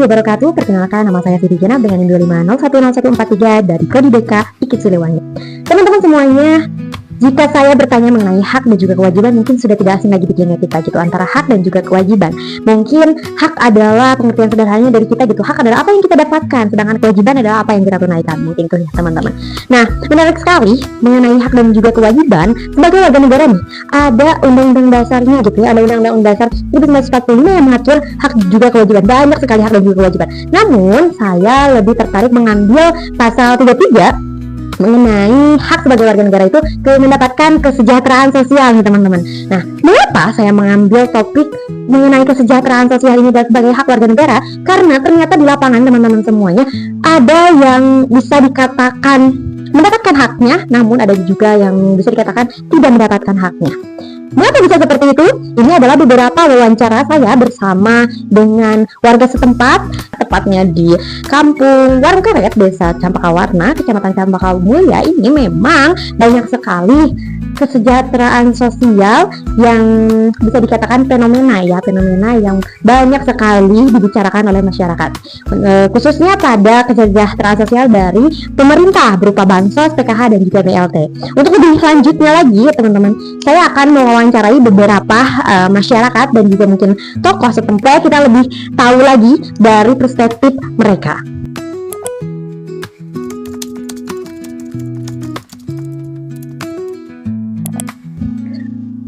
wabarakatuh. Perkenalkan, nama saya Siti Jenab dengan NIM 250100143 dari Prodi BK IKIP Siliwangi. Teman-teman semuanya, jika saya bertanya mengenai hak dan juga kewajiban, mungkin sudah tidak asing lagi pikirannya kita gitu, antara hak dan juga kewajiban. Mungkin hak adalah pengertian sederhananya dari kita gitu, hak adalah apa yang kita dapatkan, sedangkan kewajiban adalah apa yang kita tunaikan. Mungkin itu ya teman-teman. Nah, menarik sekali mengenai hak dan juga kewajiban sebagai warga negara nih. Ada undang-undang dasarnya gitu ya, ada undang-undang dasar 1945 yang mengatur hak juga kewajiban. Banyak sekali hak dan juga kewajiban. Namun, saya lebih tertarik mengambil pasal 33 mengenai hak sebagai warga negara itu mendapatkan kesejahteraan sosial nih teman-teman. Nah, mengapa saya mengambil topik mengenai kesejahteraan sosial ini sebagai hak warga negara? Karena ternyata di lapangan teman-teman semuanya ada yang bisa dikatakan mendapatkan haknya, namun ada juga yang bisa dikatakan tidak mendapatkan haknya. Mengapa bisa seperti itu? Ini adalah beberapa wawancara saya bersama dengan warga setempat, tepatnya di Kampung Warung Karet, Desa Campakawarna, Kecamatan Campakawulya. Ini memang banyak sekali kesejahteraan sosial yang bisa dikatakan fenomena yang banyak sekali dibicarakan oleh masyarakat, khususnya pada kesejahteraan sosial dari pemerintah berupa bansos, PKH dan juga BLT. Untuk lebih lanjutnya lagi teman-teman, saya akan mewawancarai beberapa masyarakat dan juga mungkin tokoh setempat, kita lebih tahu lagi dari perspektif mereka.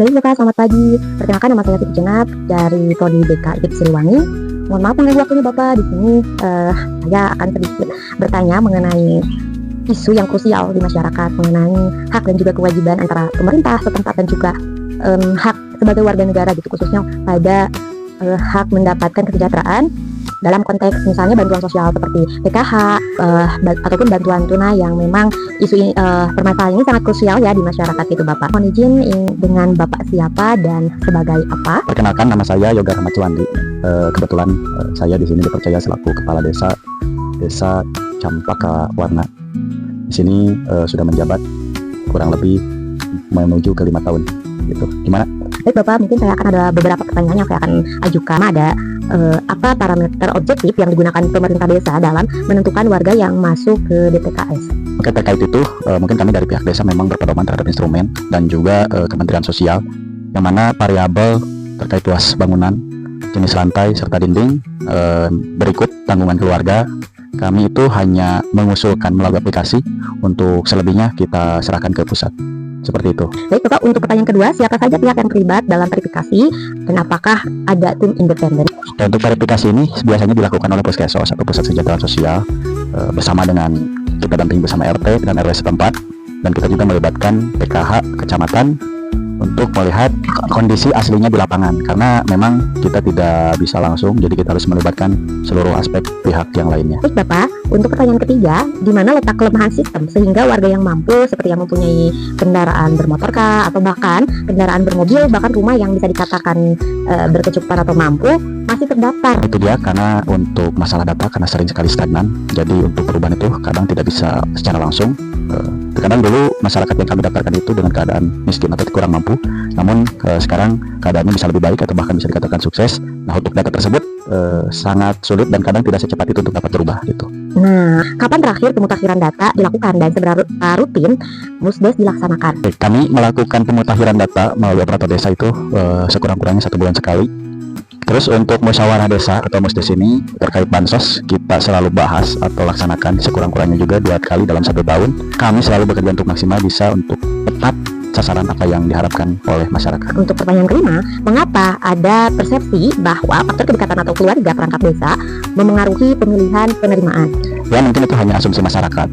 Baik, selamat pagi. Perkenalkan, nama saya Siti Jenab dari Prodi BK IKIP Siliwangi. Mohon maaf mengganggu waktunya Bapak. Di sini saya akan sedikit bertanya mengenai isu yang krusial di masyarakat mengenai hak dan juga kewajiban antara pemerintah setempat dan juga hak sebagai warga negara gitu, khususnya pada hak mendapatkan kesejahteraan dalam konteks misalnya bantuan sosial seperti PKH ataupun bantuan tunai yang memang isu ini, permasalahan ini sangat krusial ya di masyarakat itu Bapak. Mohon izin dengan Bapak siapa dan sebagai apa? Perkenalkan, nama saya Yoga Rahmat Suwandi. Kebetulan saya di sini dipercaya selaku kepala desa Campakawarna. Di sini sudah menjabat kurang lebih menuju ke 5 tahun gitu. Gimana? Baik Bapak, mungkin saya akan ada beberapa pertanyaan yang saya akan ajukan. Ada apa parameter objektif yang digunakan pemerintah desa dalam menentukan warga yang masuk ke DTKS? Oke, terkait itu mungkin kami dari pihak desa memang berpedoman terhadap instrumen dan juga Kementerian Sosial, yang mana variabel terkait luas bangunan, jenis lantai serta dinding, berikut tanggungan keluarga. Kami itu hanya mengusulkan melalui aplikasi, untuk selebihnya kita serahkan ke pusat. Seperti itu. Baik Bapak, untuk pertanyaan kedua, siapa saja pihak yang terlibat dalam verifikasi dan apakah ada tim independen? Dan untuk verifikasi ini biasanya dilakukan oleh Puskesos atau Pusat Kesejahteraan Sosial bersama dengan kita dampingi bersama RT dan RW setempat, dan kita juga melibatkan PKH kecamatan untuk melihat kondisi aslinya di lapangan, karena memang kita tidak bisa langsung, jadi kita harus melibatkan seluruh aspek pihak yang lainnya. Baik Bapak, untuk pertanyaan ketiga, di mana letak kelemahan sistem sehingga warga yang mampu seperti yang mempunyai kendaraan bermotor kah, atau bahkan kendaraan bermobil, bahkan rumah yang bisa dikatakan berkecukupan atau mampu masih terdaftar? Itu dia, karena untuk masalah data karena sering sekali stagnan, jadi untuk perubahan itu kadang tidak bisa secara langsung. Terkadang dulu masyarakat yang kami daftarkan itu dengan keadaan miskin atau kurang mampu, namun sekarang keadaannya bisa lebih baik atau bahkan bisa dikatakan sukses. Nah, untuk data tersebut sangat sulit dan kadang tidak secepat itu untuk dapat berubah gitu. Nah, kapan terakhir pemutakhiran data dilakukan dan seberapa rutin musdes dilaksanakan? Kami melakukan pemutakhiran data melalui operator desa itu sekurang-kurangnya 1 bulan sekali. Terus untuk musyawarah desa atau musdes ini terkait bansos, kita selalu bahas atau laksanakan sekurang-kurangnya juga 2 kali dalam 1 tahun. Kami selalu bekerja untuk maksimal bisa untuk tepat sasaran apa yang diharapkan oleh masyarakat. Untuk pertanyaan kelima, mengapa ada persepsi bahwa faktor kedekatan atau keluarga perangkat desa memengaruhi pemilihan penerimaan? Ya, mungkin itu hanya asumsi masyarakat.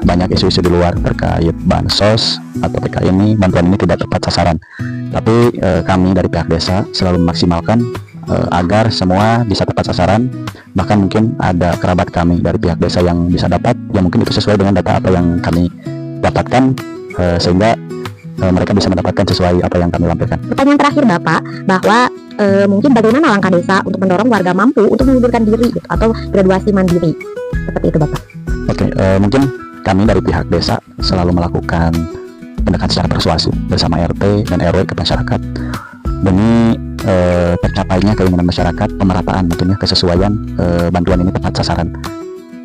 Banyak isu-isu di luar terkait bansos atau PK ini, bantuan ini tidak tepat sasaran. Tapi kami dari pihak desa selalu memaksimalkan agar semua bisa tepat sasaran. Bahkan mungkin ada kerabat kami dari pihak desa yang bisa dapat, ya mungkin itu sesuai dengan data apa yang kami dapatkan, sehingga mereka bisa mendapatkan sesuai apa yang kami lampirkan. Pertanyaan terakhir Bapak, bahwa mungkin bagaimana langkah desa untuk mendorong warga mampu untuk mengundurkan diri gitu, atau graduasi mandiri, seperti itu Bapak? Oke, mungkin kami dari pihak desa selalu melakukan pendekatan secara persuasif bersama RT dan RW ke masyarakat demi tercapainya keinginan masyarakat, pemerataan tentunya, kesesuaian bantuan ini tepat sasaran.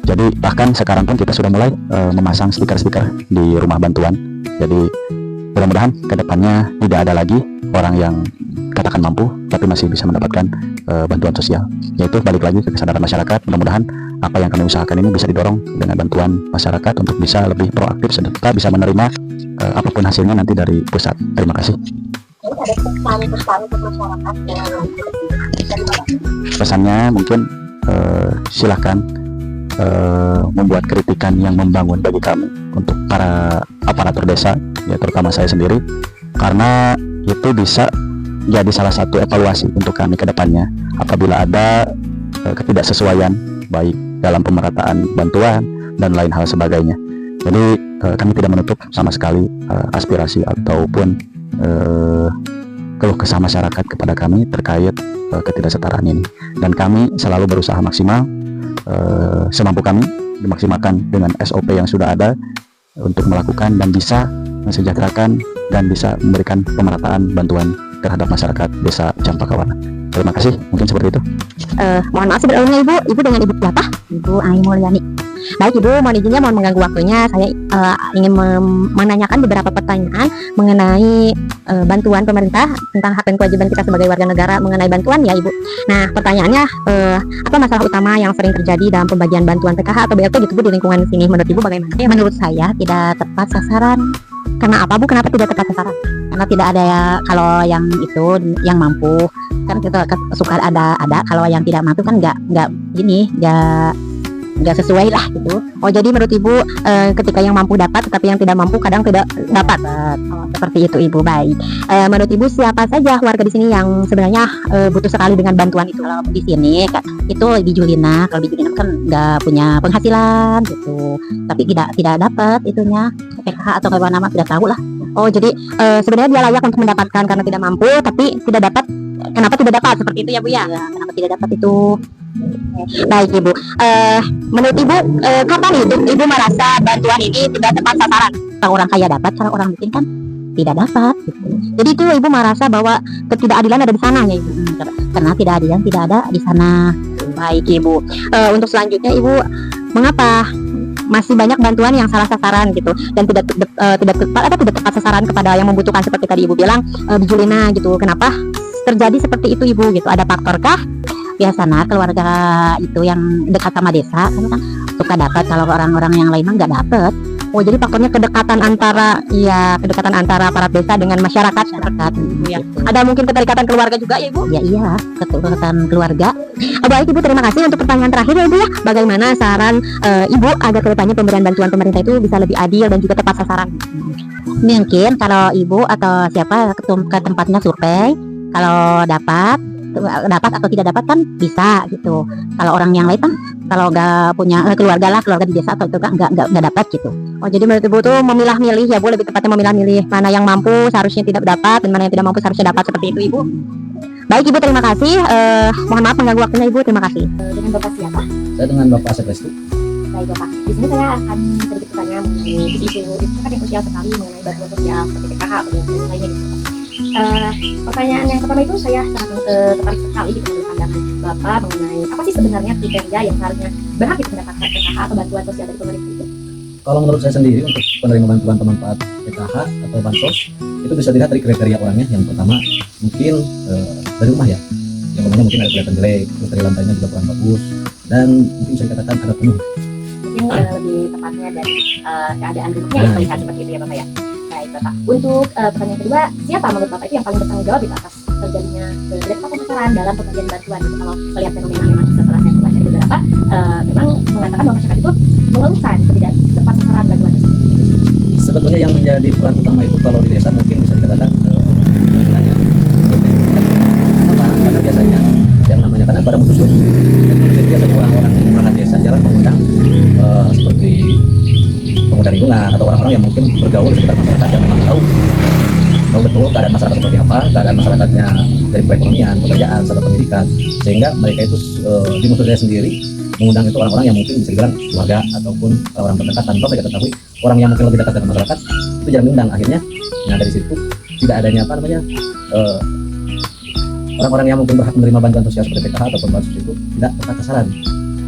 Jadi bahkan sekarang pun kita sudah mulai memasang stiker-stiker di rumah bantuan. Jadi mudah-mudahan kedepannya tidak ada lagi orang yang katakan mampu tapi masih bisa mendapatkan bantuan sosial. Yaitu balik lagi ke kesadaran masyarakat. Mudah-mudahan apa yang kami usahakan ini bisa didorong dengan bantuan masyarakat untuk bisa lebih proaktif serta bisa menerima apapun hasilnya nanti dari pusat. Terima kasih. Ada pesan untuk masyarakat Pesannya mungkin silahkan membuat kritikan yang membangun bagi kami untuk para aparatur desa, ya terutama saya sendiri, karena itu bisa jadi salah satu evaluasi untuk kami ke depannya apabila ada ketidaksesuaian baik dalam pemerataan bantuan dan lain hal sebagainya. Jadi kami tidak menutup sama sekali aspirasi ataupun keluh kesah masyarakat kepada kami terkait ketidaksetaraan ini, dan kami selalu berusaha maksimal semampu kami dimaksimalkan dengan SOP yang sudah ada untuk melakukan dan bisa mensejahterakan dan bisa memberikan pemerataan bantuan terhadap masyarakat desa Campakawana. Terima kasih, mungkin seperti itu. Mohon maaf sebelumnya Ibu dengan Ibu siapa? Ibu Ai Mulyani. Baik Ibu, mohon izinnya mohon mengganggu waktunya. Saya ingin menanyakan beberapa pertanyaan mengenai bantuan pemerintah tentang hak dan kewajiban kita sebagai warga negara mengenai bantuan ya Ibu. Nah pertanyaannya, apa masalah utama yang sering terjadi dalam pembagian bantuan PKH atau BLT gitu Bu di lingkungan sini? Menurut Ibu bagaimana? Menurut saya tidak tepat sasaran. Karena apa Bu? Kenapa tidak tepat sasaran? Karena tidak ada ya, kalau yang itu yang mampu kan kita suka ada kalau yang tidak mampu kan nggak sesuai lah gitu. Oh jadi menurut Ibu ketika yang mampu dapat tetapi yang tidak mampu kadang tidak dapat. Seperti itu Ibu. Baik. Menurut Ibu siapa saja warga di sini yang sebenarnya butuh sekali dengan bantuan itu? Kalau di sini itu di Julina. Kalau di Julina kan nggak punya penghasilan gitu. Tapi tidak dapat itunya PKH atau apa nama tidak tahu lah. Oh jadi sebenarnya dia layak untuk mendapatkan karena tidak mampu tapi tidak dapat. Kenapa tidak dapat seperti itu ya Bu ya? Kenapa tidak dapat itu? Baik Ibu, menurut Ibu kapan Ibu merasa bantuan ini tidak tepat sasaran? Kalau orang kaya dapat, kalau orang miskin kan tidak dapat gitu. Jadi itu Ibu merasa bahwa ketidakadilan ada di sana ya Ibu? Karena tidak ada di sana. Baik Ibu, untuk selanjutnya Ibu, mengapa masih banyak bantuan yang salah sasaran gitu dan tidak tepat sasaran kepada yang membutuhkan seperti tadi Ibu bilang di Julina gitu? Kenapa terjadi seperti itu Ibu gitu? Ada faktorkah? Biasanya keluarga itu yang dekat sama desa kan suka dapat, kalau orang-orang yang lain nggak dapat. Oh jadi faktornya kedekatan antara aparat desa dengan masyarakat Ibu ya. Ada mungkin keterikatan keluarga juga ya Ibu? Ya iya, keterikatan keluarga. Baik Ibu, terima kasih untuk pertanyaan terakhir ya Ibu ya. Bagaimana saran Ibu agar kedepannya pemberian bantuan pemerintah itu bisa lebih adil dan juga tepat sasaran? Mungkin kalau Ibu atau siapa ke tempatnya survei, kalau dapat atau tidak dapat kan bisa gitu. Kalau orang yang lain kan kalau nggak punya keluarga di desa atau itu kan nggak dapat gitu. Oh jadi menurut Ibu tuh memilah-milih ya Bu, lebih tepatnya memilah-milih mana yang mampu seharusnya tidak dapat dan mana yang tidak mampu seharusnya dapat, seperti itu Ibu. Baik Ibu, terima kasih. Mohon maaf mengganggu waktunya Ibu, terima kasih. Dengan Bapak siapa? Saya dengan Bapak Asep Restu. Baik Bapak, di sini saya akan sedikit bertanya mengenai isu itu kan yang sosial sekali mengenai bantuan sosial seperti PKH atau yang lainnya gitu. Pertanyaan yang pertama itu saya sangat tertarik sekali gitu menurut pandangan Bapak mengenai apa sih sebenarnya kriteria yang seharusnya berhak itu mendapatkan PKH atau bantuan sosial dari pemerintah itu? Kalau menurut saya sendiri untuk penerima bantuan pemanfaat PKH atau bansos itu bisa dilihat dari kriteria orangnya. Yang pertama mungkin dari rumah ya, yang rumahnya mungkin ada kelihatan jelek, terus dari lantainya juga kurang bagus, dan mungkin bisa dikatakan ada penuh. Mungkin lebih tepatnya dari keadaan rumahnya yang terlihat seperti itu ya Bapak ya. Baik Bapak, untuk pertanyaan kedua, siapa menurut Bapak itu yang paling bertanggung jawab itu atas terjadinya ketidakpasaran dalam pembagian bantuan itu? Kalau melihat fenomena memang setelah saya membaca beberapa memang mengatakan bahwa masyarakat itu mengeluhkan ketidaktepat sasaran bantuan tersebut. Sebetulnya yang menjadi peran utama itu kalau di desa mungkin bisa dikatakan karena biasanya yang namanya kan pada musuh biasanya orang-orang yang perangkat desa jarang mengundang seperti pemuda lingkungan atau orang-orang yang mungkin bergaul di sekitar masyarakat yang memang tahu betul keadaan masyarakat seperti apa, keadaan masyarakatnya dari perekonomian, pekerjaan, serta pendidikan, sehingga mereka itu di musuh desa sendiri mengundang itu orang-orang yang mungkin bisa dibilang keluarga ataupun orang terdekat, tanpa mereka ketahui orang yang mungkin lebih dekat dengan masyarakat itu jarang diundang. Akhirnya nah dari situ tidak adanya orang-orang yang mungkin berhak menerima bantuan sosial seperti PKH ataupun bansos itu tidak tepat sasaran.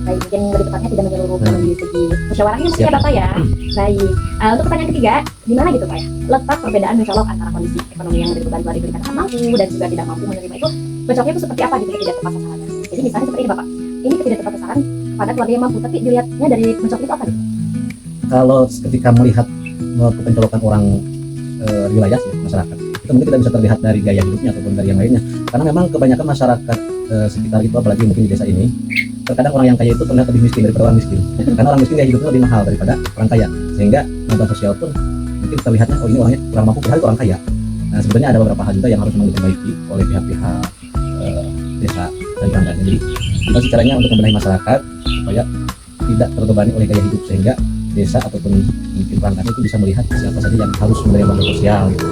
Baik, mungkin lebih tepatnya tidak menyeluruh di segi musyawarahnya maksudnya Siap. Bapak ya. Baik, untuk pertanyaan ketiga, di mana gitu Pak ya? Letak perbedaan mencolok antara kondisi ekonomi yang menerima bantuan diberikan akan mampu dan juga tidak mampu menerima itu, mencoloknya itu seperti apa gitu tidak tepat sasaran. Jadi misalnya seperti ini Bapak, ini tidak tepat sasaran pada keluarga yang mampu, tapi dilihatnya dari mencolok itu apa gitu? Kalau ketika melihat pencolokan orang di wilayah ya, masyarakat, itu mungkin tidak bisa terlihat dari gaya hidupnya ataupun dari yang lainnya, karena memang kebanyakan masyarakat sekitar itu, apalagi mungkin di desa ini, terkadang orang yang kaya itu terlihat lebih miskin daripada orang miskin, karena orang miskin gaya hidupnya lebih mahal daripada orang kaya, sehingga bantuan sosial pun mungkin terlihatnya oh ini orangnya kurang mampu, padahal itu orang kaya. Nah sebenarnya ada beberapa hal juga yang harus diperbaiki oleh pihak-pihak desa dan perangkatnya. Jadi kita caranya untuk membenahi masyarakat supaya tidak terbebani oleh gaya hidup, sehingga desa ataupun mungkin perangkat itu bisa melihat siapa saja yang harus menerima bantuan sosial gitu.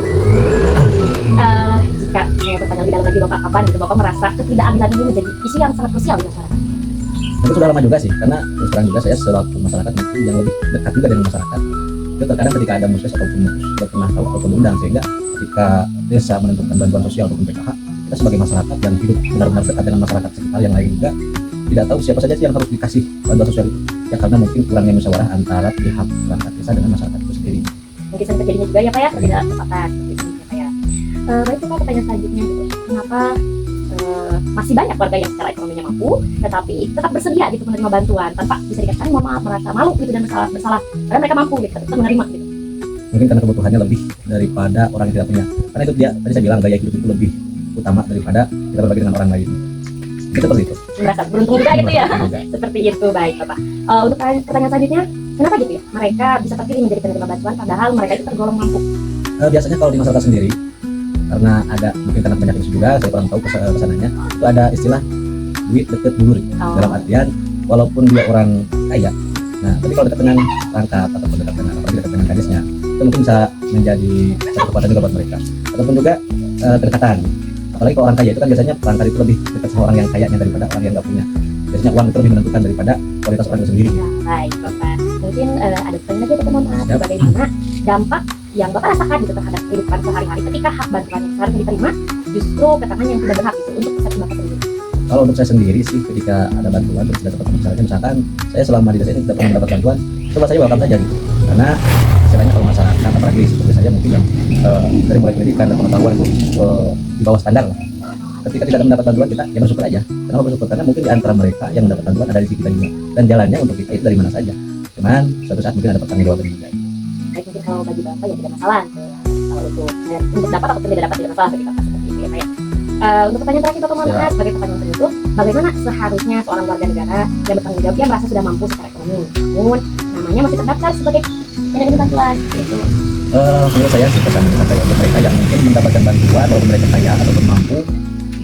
Jika saya bertanya lebih dalam lagi Bapak, kapan gitu Bapak merasa ketidakadilan ini menjadi isu yang sangat krusial di masyarakat? Itu sudah lama juga sih, karena terus terang juga saya selaku masyarakat mungkin yang lebih dekat juga dengan masyarakat. Itu terkadang ketika ada musyawarah ataupun sudah pernah tahu ataupun undang, sehingga ketika desa menentukan bantuan sosial ataupun PKH, kita sebagai masyarakat yang hidup benar-benar dekat dengan masyarakat sekitar yang lain juga tidak tahu siapa saja sih yang harus dikasih bantuan sosial itu. Ya karena mungkin kurangnya musyawarah antara pihak perangkat desa dengan masyarakat itu sendiri. Mungkin sering terjadinya juga ya Pak ya, tidak tepatan seperti itu ya Pak ya. Baik Pak, pertanyaan selanjutnya gitu, kenapa masih banyak warga yang secara ekonominya mampu tetapi tetap bersedia gitu menerima bantuan tanpa bisa dikatakan mohon maaf merasa malu gitu dan bersalah padahal mereka mampu gitu tetap menerima gitu? Mungkin karena kebutuhannya lebih daripada orang yang tidak punya, karena itu dia tadi saya bilang gaya hidup itu lebih utama daripada kita berbagi dengan orang lain. Kita seperti itu. Merasa beruntung juga gitu ya. Beruntung juga. Seperti itu. Baik Bapak, untuk pertanyaan selanjutnya, kenapa gitu ya mereka bisa terpilih menjadi penerima bantuan padahal mereka itu tergolong mampu? Biasanya kalau di masyarakat sendiri, karena ada mungkin karena banyak isu juga, saya kurang tahu kesananya, itu ada istilah duit deket dulur, dalam artian walaupun dia orang kaya, nah tapi kalau dekat dengan perangkat ataupun dekat dengan apalagi dekat dengan kadesnya, itu mungkin bisa menjadi satu kekuatan juga buat mereka, ataupun juga kedekatan. Apalagi kalau orang kaya itu kan biasanya perangkat itu lebih dekat sama orang yang kayanya daripada orang yang nggak punya. Biasanya uang itu lebih menentukan daripada kualitas orang itu sendiri. Ya, baik Bapak, mungkin ada pertanyaan lagi teman teman, bagaimana dampak yang Bapak rasakan gitu terhadap kehidupan sehari-hari ketika hak bantuan yang seharusnya diterima justru ke tangan yang tidak berhak itu untuk persepsi Bapak sendiri? Kalau untuk saya sendiri sih, ketika ada bantuan terus tidak dapat misalnya, misalkan saya selama di desa ini tidak pernah mendapat bantuan, coba saya welcome saja gitu, karena istilahnya kalau masyarakat apalagi seperti saya mungkin yang dari mulai pendidikan dan pengetahuan itu di bawah standar lah. Ketika tidak mendapat bantuan kita ya bersyukur aja. Kenapa bersyukur? Karena mungkin di antara mereka yang mendapat bantuan ada di sisi kita juga, dan jalannya untuk kita itu dari mana saja. Cuman suatu saat mungkin ada pertanggung jawaban juga. Baik, mungkin kalau bagi Bapak ya tidak masalah kalau untuk dapat ataupun tidak dapat tidak masalah bagi Bapak seperti itu ya Pak ya. Untuk pertanyaan terakhir Bapak mohon maaf sebagai pertanyaan penutup, bagaimana seharusnya seorang warga negara yang bertanggung jawab yang merasa sudah mampu secara ekonomi namun namanya masih terdaftar sebagai penerima bantuan gitu? Menurut saya sih pesan saya untuk mereka yang mungkin mendapatkan bantuan walaupun mereka kaya ataupun mampu,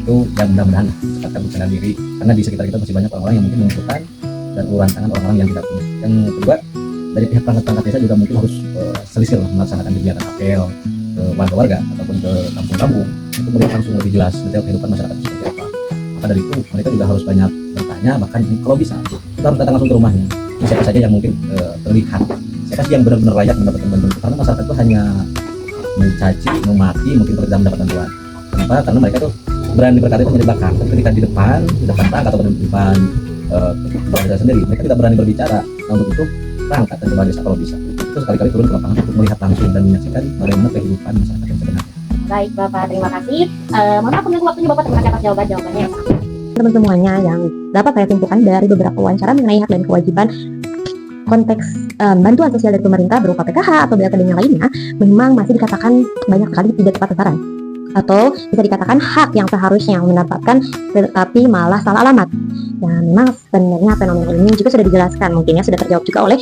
itu yang mudah-mudahan cepatkan berserah diri, karena di sekitar kita masih banyak orang-orang yang mungkin membutuhkan dan uluran tangan orang-orang yang tidak punya. Yang kedua, dari pihak perangkat desa juga mungkin harus selisih melaksanakan kegiatan apel ke warga-warga ataupun ke kampung-kampung untuk melihat langsung lebih jelas detail kehidupan masyarakat itu seperti apa. Maka dari itu mereka juga harus banyak bertanya, bahkan kalau bisa kita harus datang langsung ke rumahnya, siapa saja yang mungkin terlihat, siapa sih yang benar-benar layak mendapatkan bantuan itu, karena masyarakat itu hanya mencaci, memaki, mungkin tidak mendapat bantuan. Kenapa? Karena mereka tuh berani berkata itu hanya di belakang, tapi ketika di depan perangkat atau di depan kepala desa sendiri, mereka tidak berani berbicara. Nah, untuk itu perangkat dan kepala desa kalau bisa itu sekali-kali turun ke lapangan untuk melihat langsung dan menyaksikan bagaimana kehidupan masyarakat yang sebenarnya. Baik Bapak, terima kasih. Mohon maaf mengganggu waktunya Bapak, terima kasih atas jawabannya yang sangat teman semuanya yang dapat saya simpulkan dari beberapa wawancara mengenai hak dan kewajiban konteks bantuan sosial dari pemerintah berupa PKH atau BLT dan yang lainnya memang masih dikatakan banyak sekali tidak tepat sasaran, atau bisa dikatakan hak yang seharusnya mendapatkan tetapi malah salah alamat. Ya memang sebenarnya fenomena ini juga sudah dijelaskan, mungkin ya sudah terjawab juga oleh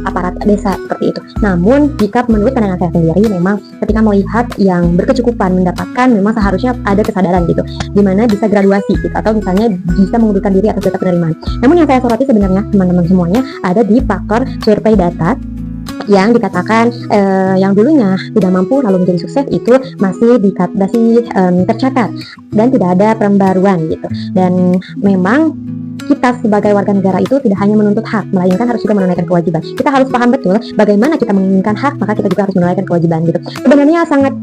aparat desa seperti itu. Namun jika menurut pandangan saya sendiri, memang ketika melihat yang berkecukupan mendapatkan, memang seharusnya ada kesadaran gitu, dimana bisa graduasi gitu, atau misalnya bisa mengundurkan diri atas data penerimaan. Namun yang saya soroti sebenarnya teman-teman semuanya ada di faktor survei data yang dikatakan yang dulunya tidak mampu lalu menjadi sukses itu masih tercatat dan tidak ada pembaruan gitu. Dan memang kita sebagai warga negara itu tidak hanya menuntut hak, melainkan harus juga menunaikan kewajiban. Kita harus paham betul bagaimana kita menginginkan hak, maka kita juga harus menunaikan kewajiban gitu. Sebenarnya sangat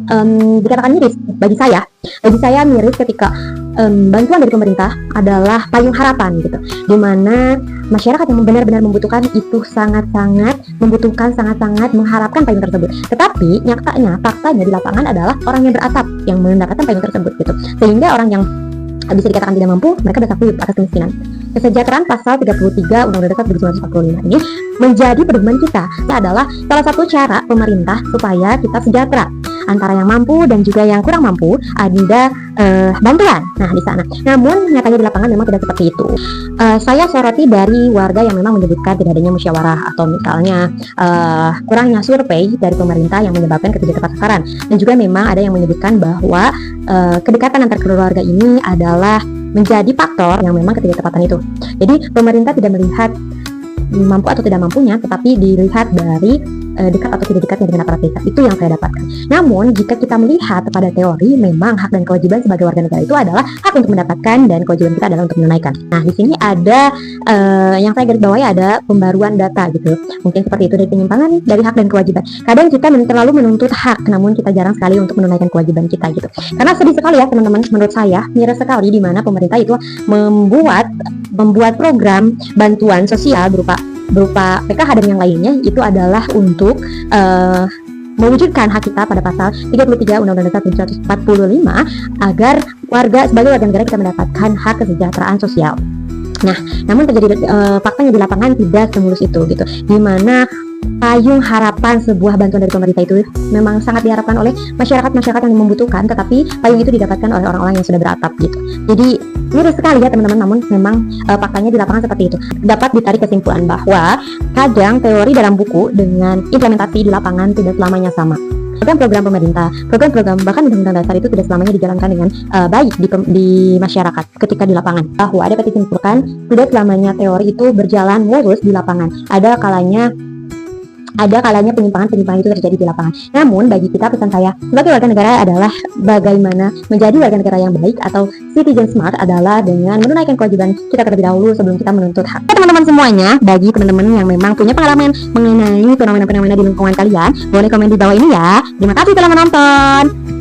dikatakan miris bagi saya miris ketika bantuan dari pemerintah adalah payung harapan gitu, dimana masyarakat yang benar-benar membutuhkan itu sangat-sangat mengharapkan payung tersebut. Tetapi faktanya di lapangan adalah orang yang beratap yang mendapatkan payung tersebut gitu, sehingga orang yang bisa dikatakan tidak mampu, mereka bersaksi atas kemiskinan. Kesejahteraan pasal 33 Undang-Undang Dasar 1945 ini menjadi pedoman kita. Ini adalah salah satu cara pemerintah supaya kita sejahtera. Antara yang mampu dan juga yang kurang mampu ada bantuan. Nah, di sana. Namun nyatanya di lapangan memang tidak seperti itu. Saya soroti dari warga yang memang menyebutkan tidak adanya musyawarah atau misalnya kurangnya survei dari pemerintah yang menyebabkan ketidaktepat sasaran. Dan juga memang ada yang menyebutkan bahwa kedekatan antar keluarga ini adalah menjadi faktor yang memang ketidaktepatan itu. Jadi pemerintah tidak melihat mampu atau tidak mampunya, tetapi dilihat dari dekat atau tidak dekatnya dengan aparat desa. Itu yang saya dapatkan. Namun jika kita melihat pada teori, memang hak dan kewajiban sebagai warga negara itu adalah hak untuk mendapatkan dan kewajiban kita adalah untuk menunaikan. Nah, di sini ada yang saya garis bawahi ada pembaruan data gitu. Mungkin seperti itu dari penyimpangan dari hak dan kewajiban. Kadang kita terlalu menuntut hak, namun kita jarang sekali untuk menunaikan kewajiban kita gitu. Karena sedih sekali ya teman-teman, menurut saya miris sekali di mana pemerintah itu membuat program bantuan sosial berupa PKH dan yang lainnya itu adalah untuk mewujudkan hak kita pada pasal 33 Undang-Undang Dasar 1945 agar sebagai warga negara kita mendapatkan hak kesejahteraan sosial. Nah, namun terjadi faktanya di lapangan tidak semulus itu gitu. Di mana payung harapan sebuah bantuan dari pemerintah itu memang sangat diharapkan oleh masyarakat yang membutuhkan, tetapi payung itu didapatkan oleh orang-orang yang sudah beratap gitu. Jadi miris sekali ya teman-teman, namun memang faktanya di lapangan seperti itu. Dapat ditarik kesimpulan bahwa kadang teori dalam buku dengan implementasi di lapangan tidak selamanya sama. Program pemerintah, program bahkan undang-undang dasar itu tidak selamanya dijalankan dengan baik di masyarakat ketika di lapangan. Bahwa dapat disimpulkan tidak selamanya teori itu berjalan mulus di lapangan. Ada kalanya penyimpangan itu terjadi di lapangan. Namun bagi kita, pesan saya sebagai warga negara adalah bagaimana menjadi warga negara yang baik atau citizen smart adalah dengan menunaikan kewajiban kita terlebih dahulu sebelum kita menuntut hak. Teman-teman semuanya, bagi teman-teman yang memang punya pengalaman mengenai fenomena-fenomena di lingkungan kalian, boleh komen di bawah ini ya. Terima kasih telah menonton.